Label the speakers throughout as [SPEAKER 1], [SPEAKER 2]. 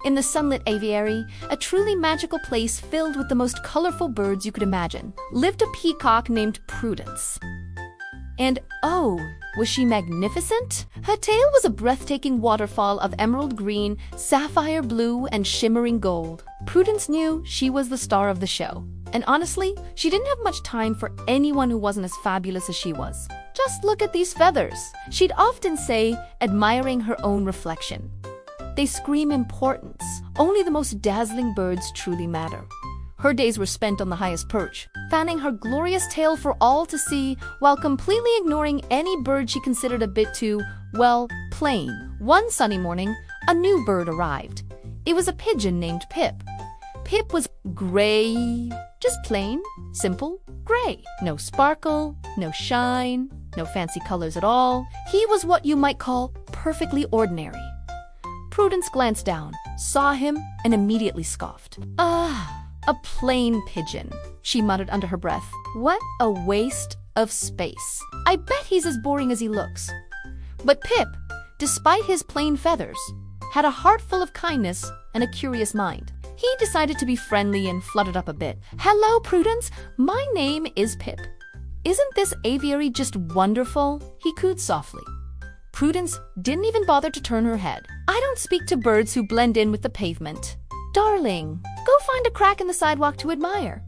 [SPEAKER 1] In the sunlit aviary, a truly magical place filled with the most colorful birds you could imagine, lived a peacock named Prudence. And oh, was she magnificent? Her tail was a breathtaking waterfall of emerald green, sapphire blue, and shimmering gold. Prudence knew she was the star of the show. And honestly, she didn't have much time for anyone who wasn't as fabulous as she was. "Just look at these feathers," she'd often say, admiring her own reflection. "They scream importance. Only the most dazzling birds truly matter." Her days were spent on the highest perch, fanning her glorious tail for all to see, while completely ignoring any bird she considered a bit too, well, plain. One sunny morning, a new bird arrived. It was a pigeon named Pip. Pip was gray, just plain, simple, gray. No sparkle, no shine, no fancy colors at all. He was what you might call perfectly ordinary. Prudence glanced down, saw him, and immediately scoffed. "Ah, a plain pigeon," she muttered under her breath. "What a waste of space. I bet he's as boring as he looks." But Pip, despite his plain feathers, had a heart full of kindness and a curious mind. He decided to be friendly and fluttered up a bit. "Hello, Prudence. My name is Pip. Isn't this aviary just wonderful?" he cooed softly. Prudence didn't even bother to turn her head. "I don't speak to birds who blend in with the pavement. Darling, go find a crack in the sidewalk to admire."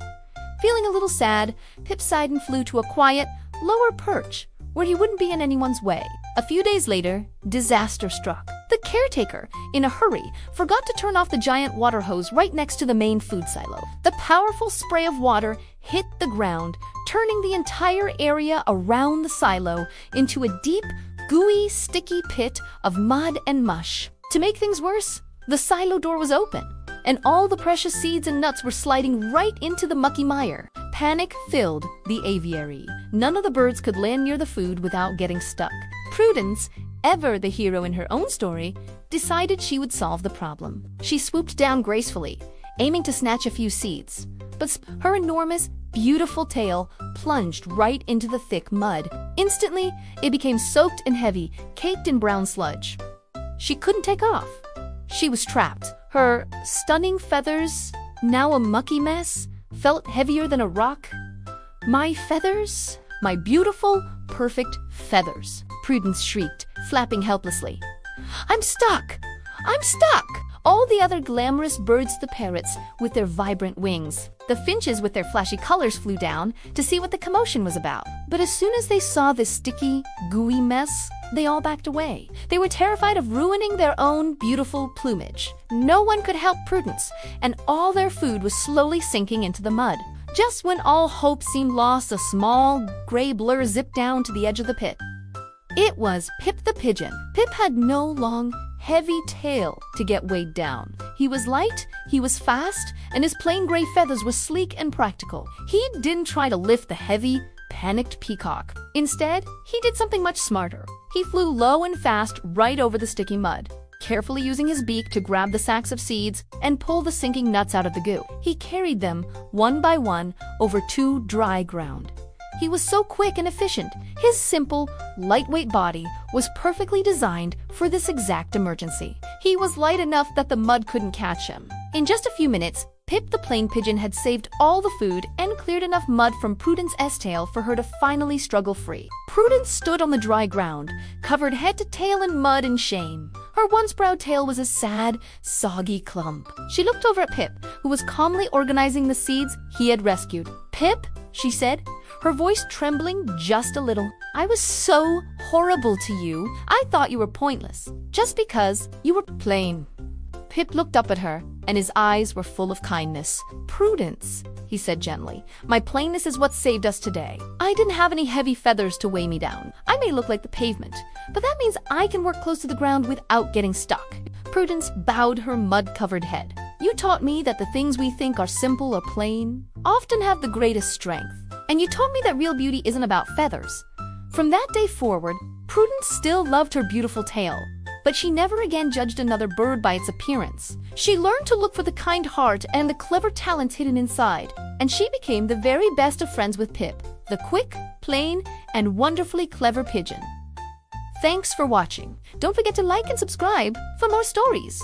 [SPEAKER 1] Feeling a little sad, Pip sighed and flew to a quiet, lower perch where he wouldn't be in anyone's way. A few days later, disaster struck. The caretaker, in a hurry, forgot to turn off the giant water hose right next to the main food silo. The powerful spray of water hit the ground, turning the entire area around the silo into a deep, gooey, sticky pit of mud and mush. To make things worse, the silo door was open, and all the precious seeds and nuts were sliding right into the mucky mire. Panic filled the aviary. None of the birds could land near the food without getting stuck. Prudence, ever the hero in her own story, decided she would solve the problem. She swooped down gracefully, aiming to snatch a few seeds, but her enormous, beautiful tail plunged right into the thick mud. Instantly, it became soaked and heavy, caked in brown sludge. She couldn't take off. She was trapped. Her stunning feathers, now a mucky mess, felt heavier than a rock. "My feathers, my beautiful, perfect feathers," Prudence shrieked, flapping helplessly. "I'm stuck! I'm stuck!" All the other glamorous birds, the parrots with their vibrant wings, the finches with their flashy colors, flew down to see what the commotion was about. But as soon as they saw this sticky, gooey mess, they all backed away. They were terrified of ruining their own beautiful plumage. No one could help Prudence, and all their food was slowly sinking into the mud. Just when all hope seemed lost, a small, gray blur zipped down to the edge of the pit. It was Pip the Pigeon. Pip had no long, heavy tail to get weighed down. He was light, he was fast, and his plain gray feathers were sleek and practical. He didn't try to lift the heavy, panicked peacock. Instead, he did something much smarter. He flew low and fast right over the sticky mud, carefully using his beak to grab the sacks of seeds and pull the sinking nuts out of the goo. He carried them, one by one, over to dry ground. He was so quick and efficient. His simple, lightweight body was perfectly designed for this exact emergency. He was light enough that the mud couldn't catch him. In just a few minutes, Pip the Plain Pigeon had saved all the food and cleared enough mud from Prudence's tail for her to finally struggle free. Prudence stood on the dry ground, covered head to tail in mud and shame. Her once proud tail was a sad, soggy clump. She looked over at Pip, who was calmly organizing the seeds he had rescued. "Pip," she said, her voice trembling just a little, "I was so horrible to you. I thought you were pointless, just because you were plain." Pip looked up at her, and his eyes were full of kindness. "Prudence," he said gently, "my plainness is what saved us today. I didn't have any heavy feathers to weigh me down. I may look like the pavement, but that means I can work close to the ground without getting stuck." Prudence bowed her mud-covered head. "You taught me that the things we think are simple or plain often have the greatest strength. And you taught me that real beauty isn't about feathers." From that day forward, Prudence still loved her beautiful tail, but she never again judged another bird by its appearance. She learned to look for the kind heart and the clever talents hidden inside, and she became the very best of friends with Pip, the quick, plain, and wonderfully clever pigeon. Thanks for watching. Don't forget to like and subscribe for more stories.